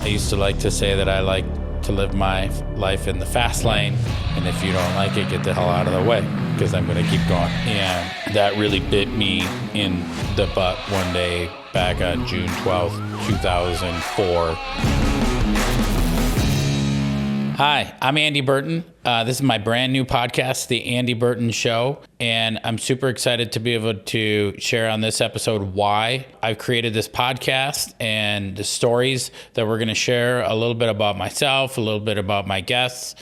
used to like to say that I like to live my life in the fast lane, and if you don't like it, get the hell out of the way, because I'm going to keep going. And that really bit me in the butt one day back on June 12th, 2004. Hi, I'm Andy Burton. This is my brand new podcast, The Andy Burton Show, and I'm super excited to be able to share on this episode why I've created this podcast and the stories that we're going to share, a little bit about myself, a little bit about my guests,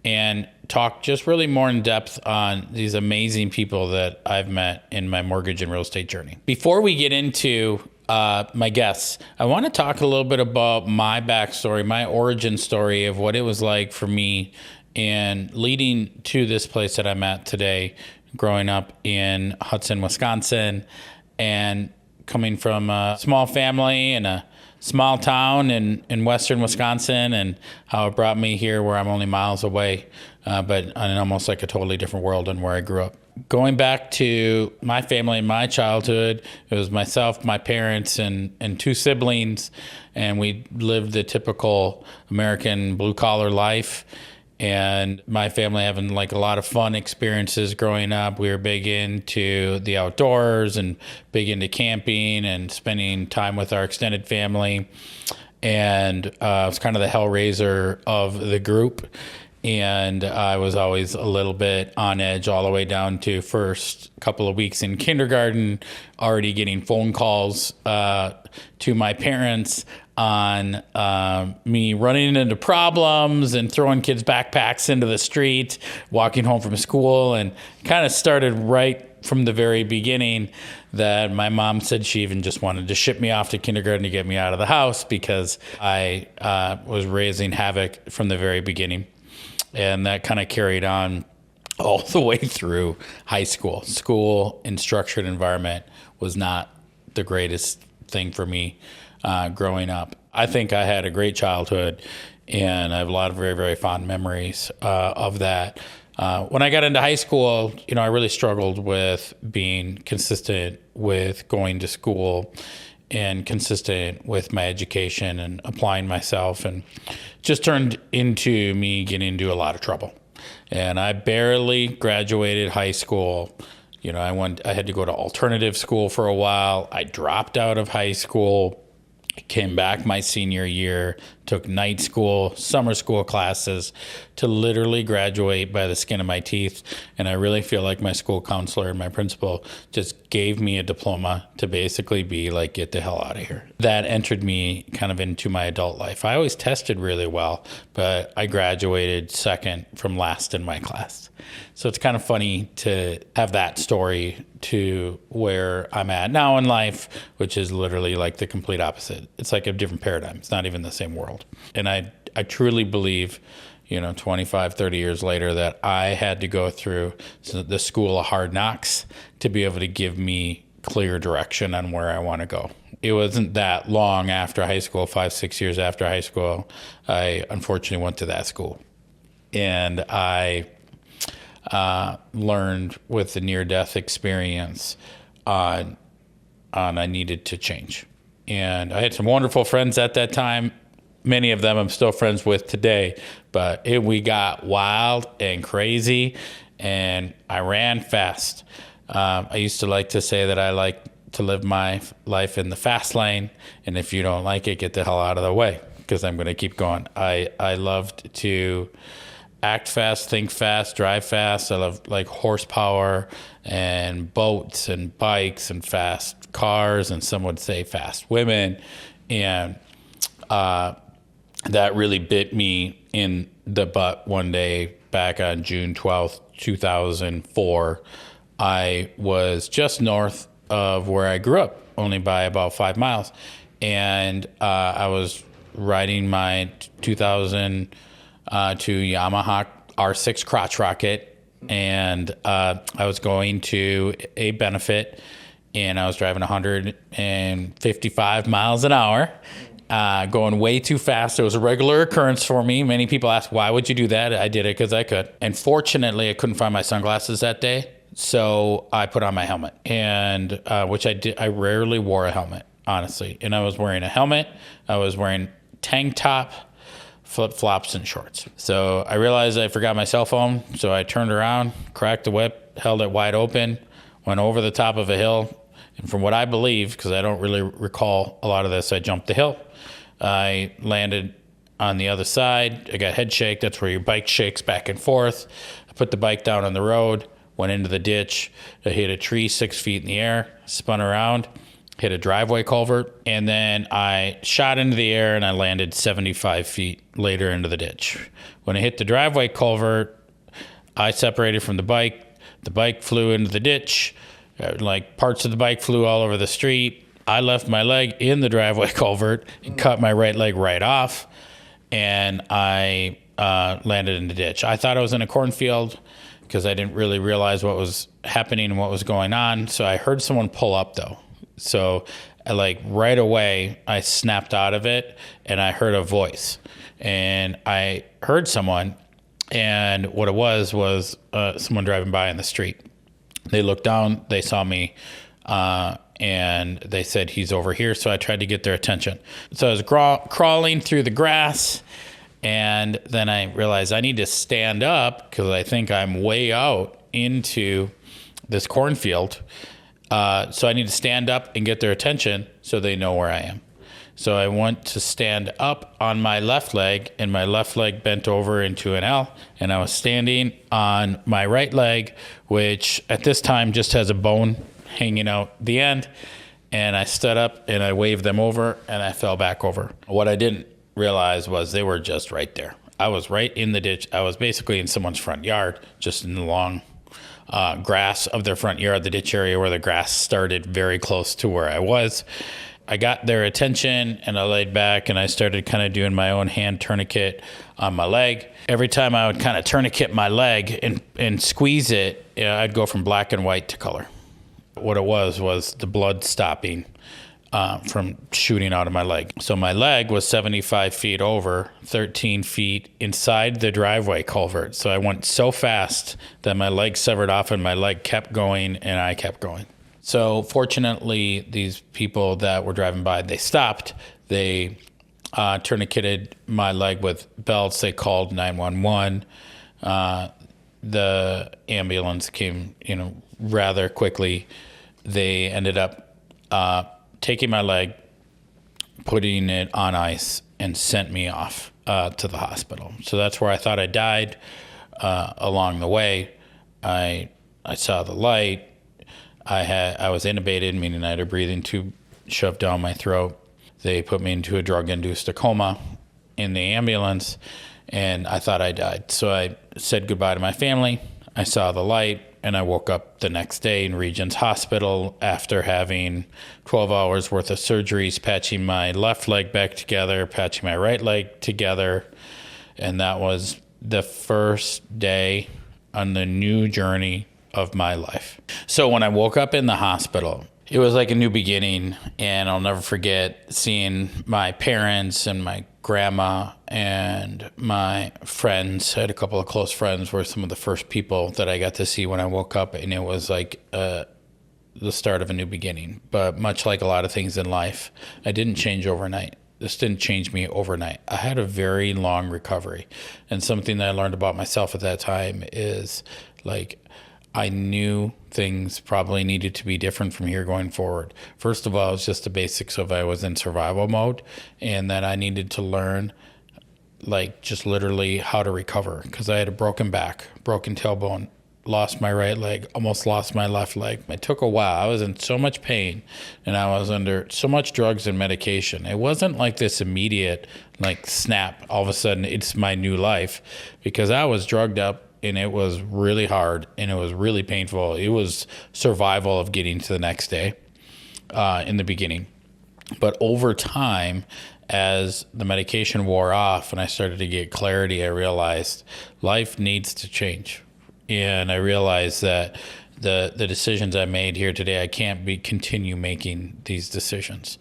and talk just really more in depth on these amazing people that I've met in my mortgage and real estate journey. Before we get into my guests, I want to talk a little bit about my backstory, my origin story of what it was like for me and leading to this place that I'm at today, growing up in Hudson, Wisconsin, and coming from a small family in a small town in western Wisconsin, and how it brought me here where I'm only miles away, but in almost like a totally different world than where I grew up. Going back to my family and my childhood, it was myself, my parents, and two siblings, and we lived the typical American blue-collar life. And my family having like a lot of fun experiences growing up. We were big into the outdoors and big into camping and spending time with our extended family. And I was kind of the hellraiser of the group. And I was always a little bit on edge all the way down to first couple of weeks in kindergarten, already getting phone calls to my parents on me running into problems and throwing kids' backpacks into the street, walking home from school, and kind of started right from the very beginning that my mom said she even just wanted to ship me off to kindergarten to get me out of the house because I was raising havoc from the very beginning. And that kind of carried on all the way through high school. School and structured environment was not the greatest thing for me growing up. I think I had a great childhood, and I have a lot of very, very fond memories of that. When I got into high school, I really struggled with being consistent with going to school and consistent with my education and applying myself, and just turned into me getting into a lot of trouble. And I barely graduated high school. I had to go to alternative school for a while. I dropped out of high school, came back my senior year, took night school, summer school classes to literally graduate by the skin of my teeth. And I really feel like my school counselor and my principal just gave me a diploma to basically be like, get the hell out of here. That entered me kind of into my adult life. I always tested really well, but I graduated second from last in my class. So it's kind of funny to have that story to where I'm at now in life, which is literally like the complete opposite. It's like a different paradigm. It's not even the same world. And I truly believe, 25, 30 years later, that I had to go through the school of hard knocks to be able to give me clear direction on where I want to go. It wasn't that long after high school, 5, 6 years after high school, I unfortunately went to that school. And I learned with the near-death experience on I needed to change. And I had some wonderful friends at that time. Many of them I'm still friends with today, but we got wild and crazy, and I ran fast. I used to like to say that I like to live my life in the fast lane, and if you don't like it, get the hell out of the way, because I'm going to keep going. I loved to act fast, think fast, drive fast. I love like horsepower and boats and bikes and fast cars, and some would say fast women. And that really bit me in the butt one day back on June 12th, 2004. I was just north of where I grew up, only by about 5 miles. And I was riding my 2002 Yamaha R6 crotch rocket, and I was going to a benefit, and I was driving 155 miles an hour, going way too fast. It was a regular occurrence for me. Many people ask, why would you do that? I did it because I could. And fortunately, I couldn't find my sunglasses that day, so I put on my helmet, and which I did. I rarely wore a helmet, honestly. And I was wearing a helmet. I was wearing tank top, flip-flops, and shorts. So I realized I forgot my cell phone, so I turned around, cracked the whip, held it wide open, went over the top of a hill, and from what I believe, because I don't really recall a lot of this, I jumped the hill. I landed on the other side. I got head shake. That's where your bike shakes back and forth. I put the bike down on the road, went into the ditch. I hit a tree 6 feet in the air, spun around, hit a driveway culvert, and then I shot into the air and I landed 75 feet later into the ditch. When I hit the driveway culvert, I separated from the bike. The bike flew into the ditch. Like parts of the bike flew all over the street. I left my leg in the driveway culvert and cut my right leg right off, and I landed in the ditch. I thought I was in a cornfield because I didn't really realize what was happening and what was going on. So I heard someone pull up though. So right away, I snapped out of it and I heard a voice, and I heard someone, and what it was someone driving by in the street. They looked down, they saw me, and they said, he's over here. So I tried to get their attention. So I was crawling through the grass, and then I realized I need to stand up because I think I'm way out into this cornfield. So I need to stand up and get their attention so they know where I am. So I went to stand up on my left leg, and my left leg bent over into an L, and I was standing on my right leg, which at this time just has a bone hanging out the end. And I stood up and I waved them over, and I fell back over. What I didn't realize was they were just right there. I was right in the ditch. I was basically in someone's front yard, just in the long grass of their front yard, the ditch area where the grass started very close to where I was. I got their attention, and I laid back, and I started kind of doing my own hand tourniquet on my leg. Every time I would kind of tourniquet my leg and squeeze it, I'd go from black and white to color. What it was the blood stopping from shooting out of my leg. So my leg was 75 feet over, 13 feet inside the driveway culvert. So I went so fast that my leg severed off, and my leg kept going, and I kept going. So fortunately, these people that were driving by, they stopped. They tourniqueted my leg with belts. They called 911. The ambulance came, rather quickly. They ended up taking my leg, putting it on ice, and sent me off to the hospital. So that's where I thought I died. Along the way, I saw the light. I was intubated, meaning I had a breathing tube shoved down my throat. They put me into a drug-induced coma in the ambulance, and I thought I died. So I said goodbye to my family. I saw the light, and I woke up the next day in Regents Hospital after having 12 hours worth of surgeries, patching my left leg back together, patching my right leg together. And that was the first day on the new journey of my life. So when I woke up in the hospital, it was like a new beginning, and I'll never forget seeing my parents and my grandma and my friends. I had a couple of close friends were some of the first people that I got to see when I woke up, and it was like the start of a new beginning. But much like a lot of things in life, I didn't change overnight. This didn't change me overnight. I had a very long recovery, and something that I learned about myself at that time is I knew things probably needed to be different from here going forward. First of all, it's just the basics of I was in survival mode, and that I needed to learn just literally how to recover, because I had a broken back, broken tailbone, lost my right leg, almost lost my left leg. It took a while. I was in so much pain, and I was under so much drugs and medication. It wasn't like this immediate snap, all of a sudden it's my new life, because I was drugged up, and it was really hard, and it was really painful. It was survival of getting to the next day in the beginning. But over time, as the medication wore off and I started to get clarity, I realized life needs to change. And I realized that the decisions I made here today, I can't continue making these decisions.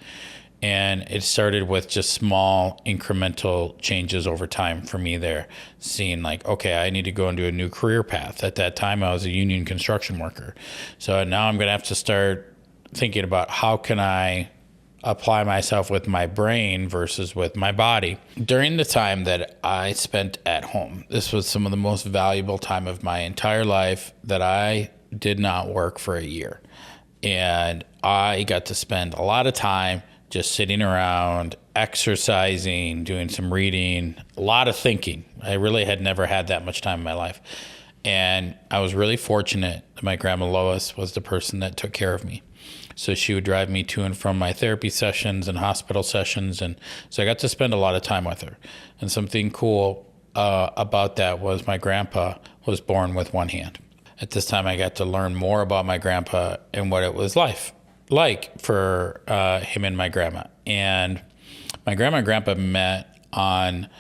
And it started with just small incremental changes over time for me there, seeing okay, I need to go into a new career path. At that time, I was a union construction worker. So now I'm going to have to start thinking about how can I apply myself with my brain versus with my body. During the time that I spent at home, this was some of the most valuable time of my entire life that I did not work for a year. And I got to spend a lot of time just sitting around, exercising, doing some reading, a lot of thinking. I really had never had that much time in my life. And I was really fortunate that my grandma Lois was the person that took care of me. So she would drive me to and from my therapy sessions and hospital sessions. And so I got to spend a lot of time with her. And something cool about that was my grandpa was born with one hand. At this time, I got to learn more about my grandpa and what it was like for him and my grandma. And my grandma and grandpa met on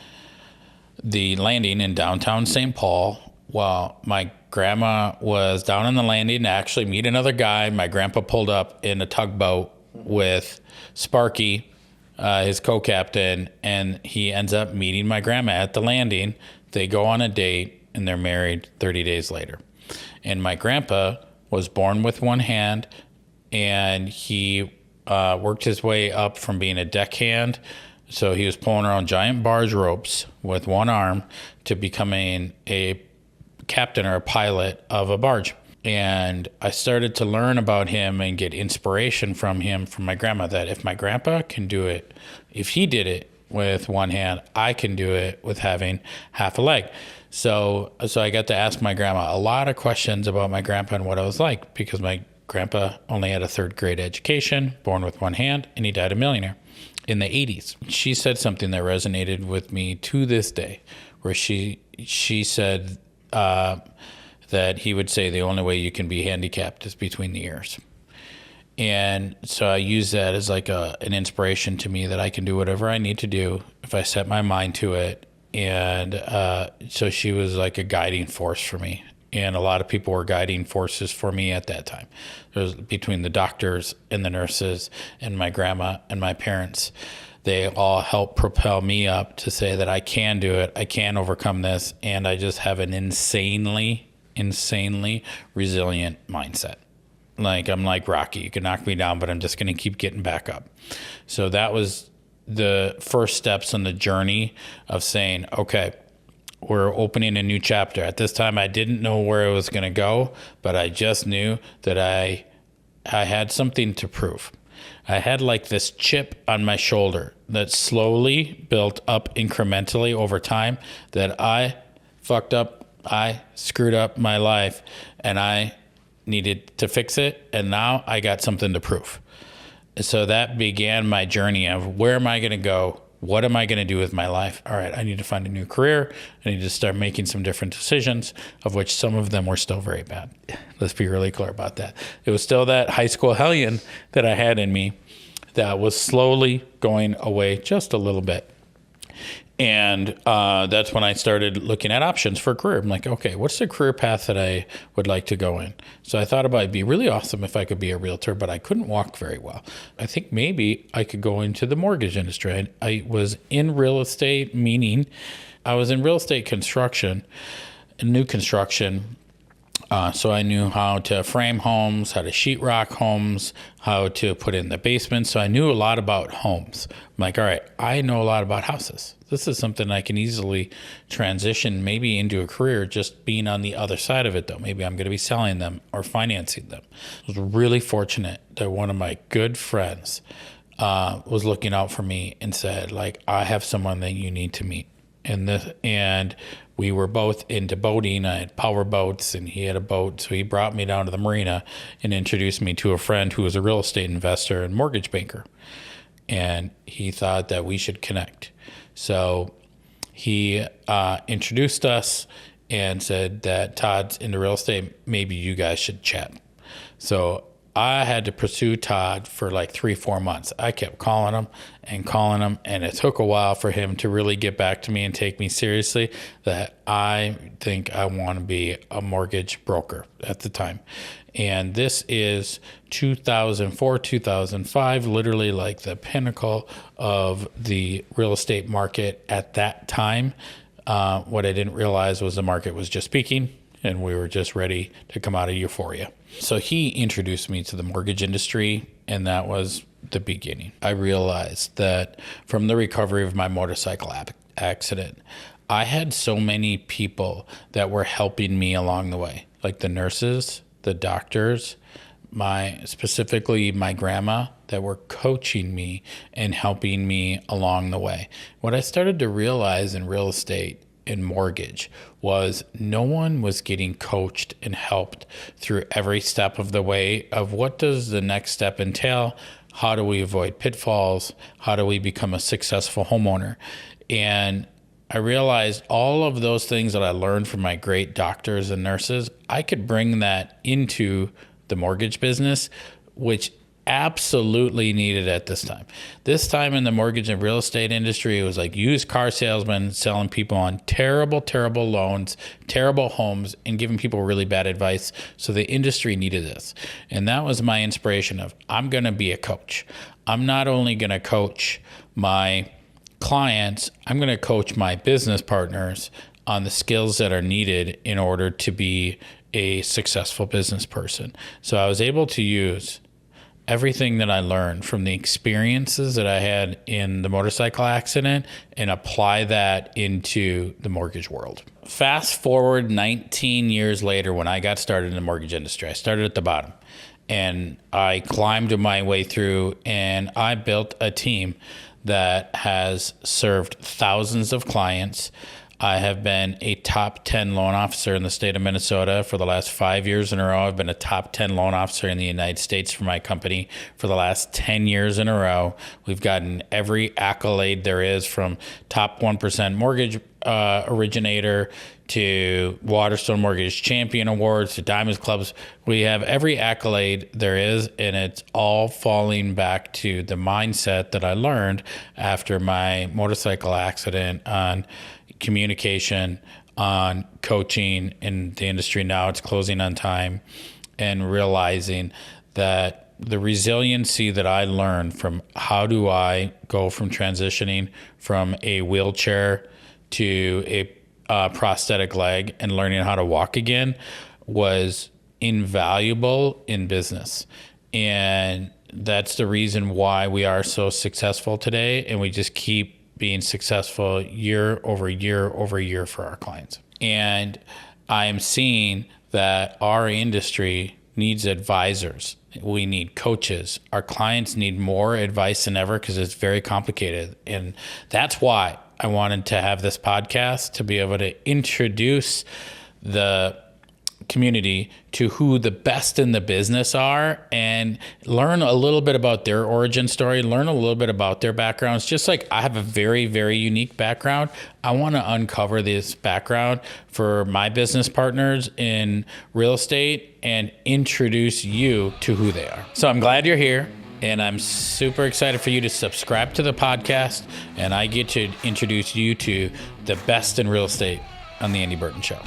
the landing in downtown St. Paul. Well, my grandma was down on the landing to actually meet another guy. My grandpa pulled up in a tugboat with Sparky, his co-captain, and he ends up meeting my grandma at the landing. They go on a date, and they're married 30 days later. And my grandpa was born with one hand, and he worked his way up from being a deckhand. So he was pulling around giant barge ropes with one arm to becoming a captain or a pilot of a barge. And I started to learn about him and get inspiration from him, from my grandma, that if my grandpa can do it, if he did it with one hand, I can do it with having half a leg. So I got to ask my grandma a lot of questions about my grandpa and what it was like, because my grandpa only had a third grade education, born with one hand, and he died a millionaire in the 80s. She said something that resonated with me to this day, where she said that he would say the only way you can be handicapped is between the ears. And so I use that as like an inspiration to me that I can do whatever I need to do if I set my mind to it. And so she was like a guiding force for me. And a lot of people were guiding forces for me at that time. There was between the doctors and the nurses and my grandma and my parents. They all helped propel me up to say that I can do it, I can overcome this, and I just have an insanely resilient mindset. Like, I'm like Rocky. You can knock me down, but I'm just going to keep getting back up. So that was the first steps on the journey of saying, okay, we're opening a new chapter. At this time, I didn't know where it was going to go, but I just knew that I had something to prove. I had like this chip on my shoulder that slowly built up incrementally over time, that I fucked up, I screwed up my life, and I needed to fix it. And now I got something to prove. So that began my journey of where am I going to go? What am I going to do with my life? All right, I need to find a new career. I need to start making some different decisions, of which some of them were still very bad. Let's be really clear about that. It was still that high school hellion that I had in me that was slowly going away just a little bit. And that's when I started looking at options for a career. I'm like, okay, what's the career path that I would like to go in? So I thought about it'd be really awesome if I could be a realtor, but I couldn't walk very well. I think maybe I could go into the mortgage industry. I was in real estate, meaning I was in real estate construction, new construction. So I knew how to frame homes, how to sheetrock homes, how to put in the basement. So I knew a lot about homes. I'm like, all right, I know a lot about houses. This is something I can easily transition maybe into a career, just being on the other side of it, though. Maybe I'm going to be selling them or financing them. I was really fortunate that one of my good friends was looking out for me and said, like, I have someone that you need to meet. And we were both into boating. I had power boats and he had a boat. So he brought me down to the marina and introduced me to a friend who was a real estate investor and mortgage banker. And he thought that we should connect. So he introduced us and said that Todd's into real estate. Maybe you guys should chat. So I had to pursue Todd for like 3-4 months. I kept calling him, and it took a while for him to really get back to me and take me seriously that I think I want to be a mortgage broker at the time. And this is 2004, 2005, literally like the pinnacle of the real estate market at that time. What I didn't realize was the market was just peaking and we were just ready to come out of euphoria. So he introduced me to the mortgage industry, and that was the beginning. I realized that from the recovery of my motorcycle accident, I had so many people that were helping me along the way, like the nurses, the doctors, specifically my grandma, that were coaching me and helping me along the way. What I started to realize in real estate and mortgage was no one was getting coached and helped through every step of the way of what does the next step entail? How do we avoid pitfalls? How do we become a successful homeowner? And I realized all of those things that I learned from my great doctors and nurses, I could bring that into the mortgage business, which absolutely needed at this time. This time in the mortgage and real estate industry, it was like used car salesmen selling people on terrible, terrible loans, terrible homes, and giving people really bad advice. So the industry needed this. And that was my inspiration of, I'm going to be a coach. I'm not only going to coach my clients, I'm going to coach my business partners on the skills that are needed in order to be a successful business person. So I was able to use everything that I learned from the experiences that I had in the motorcycle accident and apply that into the mortgage world. Fast forward 19 years later, when I got started in the mortgage industry, I started at the bottom and I climbed my way through, and I built a team that has served thousands of clients. I have been a top 10 loan officer in the state of Minnesota for the last 5 years in a row. I've been a top 10 loan officer in the United States for my company for the last 10 years in a row. We've gotten every accolade there is, from top 1% mortgage originator to Waterstone Mortgage Champion Awards to Diamonds Clubs. We have every accolade there is, and it's all falling back to the mindset that I learned after my motorcycle accident on communication, on coaching in the industry. Now it's closing on time, and realizing that the resiliency that I learned from how do I go from transitioning from a wheelchair to a prosthetic leg and learning how to walk again was invaluable in business. And that's the reason why we are so successful today, and we just keep being successful year over year over year for our clients. And I am seeing that our industry needs advisors. We need coaches. Our clients need more advice than ever because it's very complicated. And that's why I wanted to have this podcast, to be able to introduce the community to who the best in the business are and learn a little bit about their origin story, learn a little bit about their backgrounds. Just like I have a very, very unique background, I want to uncover this background for my business partners in real estate and introduce you to who they are. So I'm glad you're here, and I'm super excited for you to subscribe to the podcast, and I get to introduce you to the best in real estate on the Andy Burton Show.